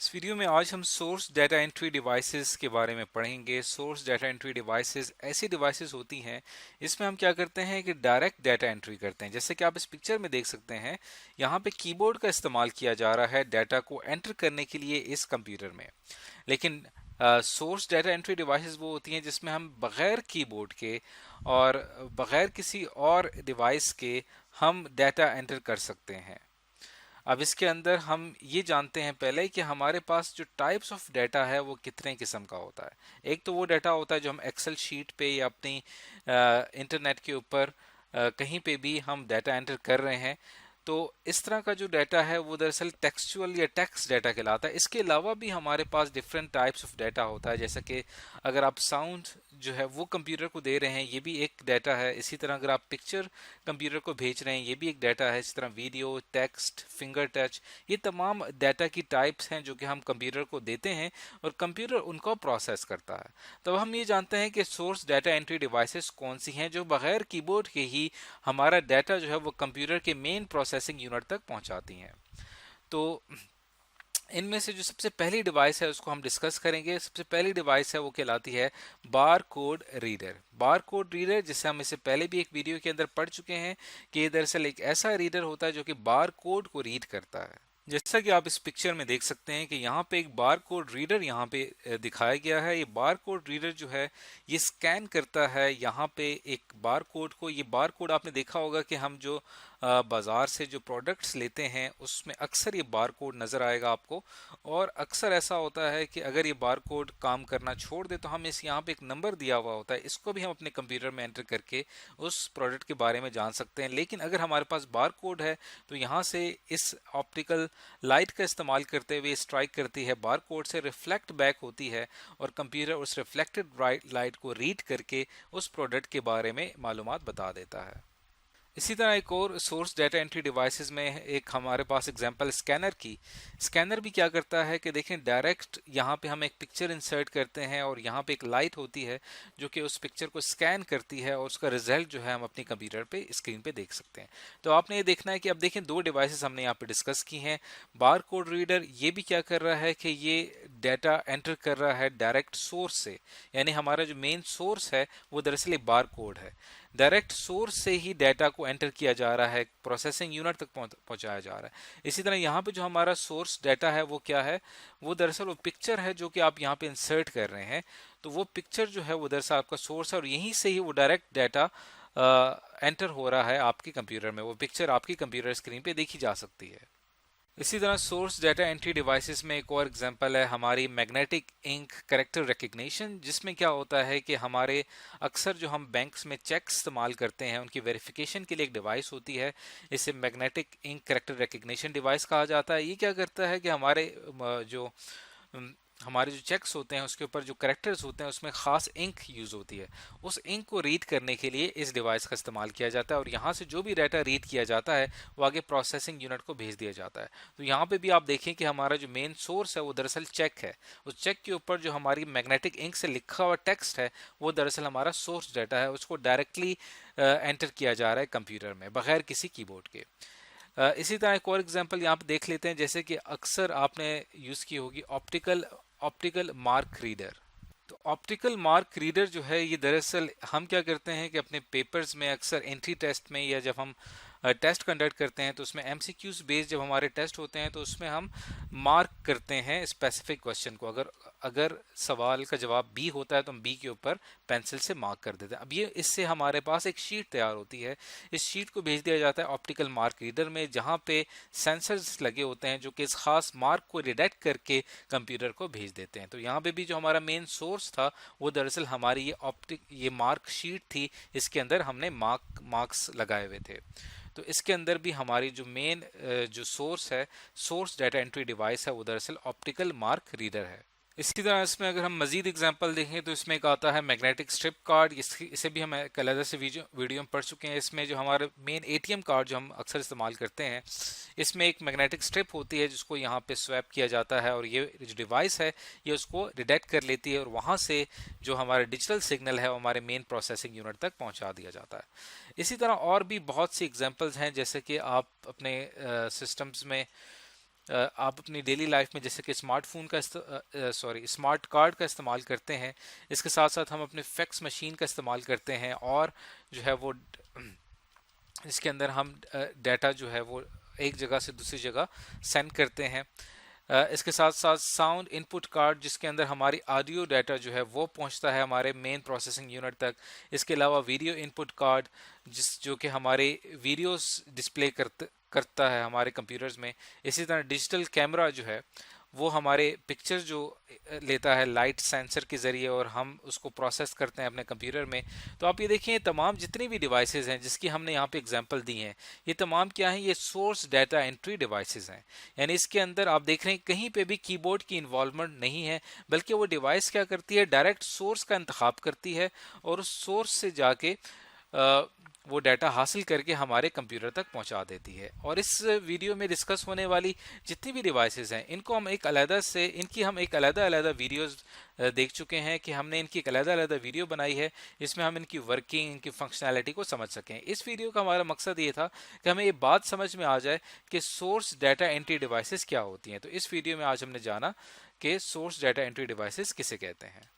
इस वीडियो में आज हम सोर्स डाटा एंट्री डिवाइसेस के बारे में पढ़ेंगे। सोर्स डाटा एंट्री डिवाइसेस ऐसी डिवाइसेस होती हैं इसमें हम क्या करते हैं कि डायरेक्ट डाटा एंट्री करते हैं। जैसे कि आप इस पिक्चर में देख सकते हैं, यहाँ पे कीबोर्ड का इस्तेमाल किया जा रहा है डाटा को एंटर करने के लिए इस कंप्यूटर में। लेकिन सोर्स डाटा एंट्री डिवाइसेस वो होती हैं जिसमें हम बगैर कीबोर्ड के और बगैर किसी और डिवाइस के हम डाटा एंटर कर सकते हैं। अब इसके अंदर हम ये जानते हैं पहले कि हमारे पास जो टाइप्स ऑफ डाटा है वो कितने किस्म का होता है। एक तो वो डाटा होता है जो हम एक्सेल शीट पे या अपनी इंटरनेट के ऊपर कहीं पे भी हम डाटा एंटर कर रहे हैं, तो इस तरह का जो डाटा है वो दरअसल टेक्सचुअल या टेक्स्ट डाटा कहलाता है। इसके अलावा भी हमारे पास डिफरेंट टाइप्स ऑफ डाटा होता है, जैसे कि अगर आप साउंड जो है वो कंप्यूटर को दे रहे हैं, ये भी एक डाटा है। इसी तरह अगर आप पिक्चर कंप्यूटर को भेज रहे हैं, ये भी एक डाटा है। इसी तरह वीडियो, टेक्स्ट, फिंगर टच, ये तमाम डाटा की टाइप्स हैं जो कि हम कंप्यूटर को देते हैं और कंप्यूटर उनको प्रोसेस करता है। तो हम ये जानते हैं कि सोर्स डाटा एंट्री डिवाइसेस कौन सी हैं जो बगैर कीबोर्ड के ही हमारा डाटा जो है वो कंप्यूटर के मेन प्रोसेसिंग यूनिट तक पहुंचाती हैं। तो इनमें से जो सबसे पहली डिवाइस है उसको हम डिस्कस करेंगे। सबसे पहली डिवाइस है वो कहलाती है bar code reader. Bar code reader, जिसे हम इससे पहले भी एक वीडियो के अंदर पढ़ चुके हैं कि ये दरअसल एक ऐसा रीडर होता है जो कि बार कोड को रीड करता है। जैसा कि आप इस पिक्चर में देख सकते हैं कि यहाँ पे एक बार कोड रीडर यहाँ पे दिखाया गया है। ये बार कोड रीडर जो है ये स्कैन करता है यहाँ पे एक बार कोड को। ये बार कोड आपने देखा होगा कि हम जो बाज़ार से जो प्रोडक्ट्स लेते हैं उसमें अक्सर ये बार कोड नज़र आएगा आपको। और अक्सर ऐसा होता है कि अगर ये बार कोड काम करना छोड़ दे तो हम इस यहाँ पे एक नंबर दिया हुआ होता है, इसको भी हम अपने कंप्यूटर में एंटर करके उस प्रोडक्ट के बारे में जान सकते हैं। लेकिन अगर हमारे पास बार कोड है तो यहाँ से इस ऑप्टिकल लाइट का इस्तेमाल करते हुए स्ट्राइक करती है, बार कोड से रिफ्लेक्ट बैक होती है और कंप्यूटर उस रिफ्लेक्टेड लाइट को रीड करके उस प्रोडक्ट के बारे में मालूमात बता देता है। इसी तरह एक और सोर्स डाटा एंट्री डिवाइसेस में एक हमारे पास एग्जांपल स्कैनर की। स्कैनर भी क्या करता है कि देखें, डायरेक्ट यहाँ पे हम एक पिक्चर इंसर्ट करते हैं और यहाँ पे एक लाइट होती है जो कि उस पिक्चर को स्कैन करती है और उसका रिजल्ट जो है हम अपनी कंप्यूटर पे स्क्रीन पे देख सकते हैं। तो आपने ये देखना है कि अब देखें, दो डिवाइसेस हमने यहाँ पे डिस्कस की हैं। बार कोड रीडर ये भी क्या कर रहा है कि ये डाटा एंटर कर रहा है डायरेक्ट सोर्स से, यानी हमारा जो मेन सोर्स है वो दरअसल एक बार कोड है। डायरेक्ट सोर्स से ही डाटा को एंटर किया जा रहा है, प्रोसेसिंग यूनिट तक पहुंचाया जा रहा है। इसी तरह यहाँ पे जो हमारा सोर्स डाटा है वो क्या है, वो दरअसल वो पिक्चर है जो कि आप यहाँ पे इंसर्ट कर रहे हैं। तो वो पिक्चर जो है वो दरअसल आपका सोर्स है और यहीं से ही वो डायरेक्ट डाटा एंटर हो रहा है आपके कंप्यूटर में। वो पिक्चर आपकी कंप्यूटर स्क्रीन पे देखी जा सकती है। इसी तरह सोर्स डाटा एंट्री डिवाइसेस में एक और एग्जांपल है हमारी मैग्नेटिक इंक कैरेक्टर रिकग्निशन, जिसमें क्या होता है कि हमारे अक्सर जो हम बैंक्स में चेक इस्तेमाल करते हैं उनकी वेरिफिकेशन के लिए एक डिवाइस होती है। इसे magnetic ink character recognition device कहा जाता है। ये क्या करता है कि जो हमारे जो चेक्स होते हैं उसके ऊपर जो करेक्टर्स होते हैं उसमें ख़ास इंक यूज़ होती है। उस इंक को रीड करने के लिए इस डिवाइस का इस्तेमाल किया जाता है और यहाँ से जो भी डाटा रीड किया जाता है वो आगे प्रोसेसिंग यूनिट को भेज दिया जाता है। तो यहाँ पे भी आप देखें कि हमारा जो मेन सोर्स है वो दरअसल चेक है। उस चेक के ऊपर जो हमारी मैग्नेटिक इंक से लिखा हुआ टेक्स्ट है वो दरअसल हमारा सोर्स डाटा है, उसको डायरेक्टली एंटर किया जा रहा है कंप्यूटर में बगैर किसी कीबोर्ड के। इसी तरह एक और एग्जांपल यहाँ पे देख लेते हैं, जैसे कि अक्सर आपने यूज़ की होगी ऑप्टिकल ऑप्टिकल मार्क रीडर। तो ऑप्टिकल मार्क रीडर जो है ये दरअसल हम क्या करते हैं कि अपने पेपर्स में अक्सर एंट्री टेस्ट में या जब हम टेस्ट कंडक्ट करते हैं तो उसमें एमसीक्यूज बेस्ड जब हमारे टेस्ट होते हैं तो उसमें हम मार्क करते हैं स्पेसिफिक क्वेश्चन को। अगर अगर सवाल का जवाब बी होता है तो हम बी के ऊपर पेंसिल से मार्क कर देते हैं। अब ये इससे हमारे पास एक शीट तैयार होती है। इस शीट को भेज दिया जाता है ऑप्टिकल मार्क रीडर में, जहाँ पे सेंसर्स लगे होते हैं जो कि इस खास मार्क को डिटेक्ट करके कंप्यूटर को भेज देते हैं। तो यहाँ पे भी जो हमारा मेन सोर्स था वो दरअसल हमारी ये मार्क शीट थी, इसके अंदर हमने मार्क्स लगाए हुए थे। तो इसके अंदर भी हमारी जो मेन जो सोर्स है, सोर्स डाटा एंट्री डिवाइस है, वो दरअसल ऑप्टिकल मार्क रीडर है। इसी तरह इसमें अगर हम मजीद एग्जांपल देखें तो इसमें एक आता है मैग्नेटिक स्ट्रिप कार्ड। इसे भी हम एक अलग से वीडियो में पढ़ चुके हैं। इसमें जो हमारे मेन एटीएम कार्ड जो हम अक्सर इस्तेमाल करते हैं, इसमें एक मैग्नेटिक स्ट्रिप होती है जिसको यहाँ पे स्वैप किया जाता है और ये जो डिवाइस है ये उसको डिटेक्ट कर लेती है और वहाँ से जो हमारा डिजिटल सिग्नल है वो हमारे मेन प्रोसेसिंग यूनिट तक पहुँचा दिया जाता है। इसी तरह और भी बहुत सी एग्जाम्पल्स हैं, जैसे कि आप अपने सिस्टम्स में आप अपनी डेली लाइफ में जैसे कि स्मार्टफोन का स्मार्ट कार्ड का इस्तेमाल करते हैं, इसके साथ साथ हम अपने फैक्स मशीन का इस्तेमाल करते हैं, और जो है वो इसके अंदर हम डाटा जो है वो एक जगह से दूसरी जगह सेंड करते हैं। इसके साथ साथ साउंड इनपुट कार्ड, जिसके अंदर हमारी ऑडियो डाटा जो है वो पहुंचता है हमारे मेन प्रोसेसिंग यूनिट तक। इसके अलावा वीडियो इनपुट कार्ड, जो कि हमारे वीडियोस डिस्प्ले करता है हमारे कंप्यूटर्स में। इसी तरह डिजिटल कैमरा जो है वो हमारे पिक्चर जो लेता है लाइट सेंसर के ज़रिए, और हम उसको प्रोसेस करते हैं अपने कंप्यूटर में। तो आप ये देखिए, तमाम जितनी भी डिवाइसेस हैं जिसकी हमने यहाँ पे एग्जांपल दी हैं, ये तमाम क्या हैं, ये सोर्स डाटा एंट्री डिवाइसेस हैं। यानी इसके अंदर आप देख रहे हैं कहीं पे भी कीबोर्ड की इन्वॉल्वमेंट नहीं है, बल्कि वो डिवाइस क्या करती है, डायरेक्ट सोर्स का इंतखाब करती है और उस सोर्स से जाके वो डाटा हासिल करके हमारे कंप्यूटर तक पहुंचा देती है। और इस वीडियो में डिस्कस होने वाली जितनी भी डिवाइसेस हैं, इनको हम एक अलग से इनकी हम एक अलग वीडियोस देख चुके हैं, कि हमने इनकी एक अलग वीडियो बनाई है, इसमें हम इनकी वर्किंग, इनकी फंक्शनैलिटी को समझ सकें। इस वीडियो का हमारा मकसद ये था कि हमें ये बात समझ में आ जाए कि सोर्स डाटा एंट्री डिवाइसेस क्या होती हैं। तो इस वीडियो में आज हमने जाना कि सोर्स डाटा एंट्री डिवाइसेस किसे कहते हैं।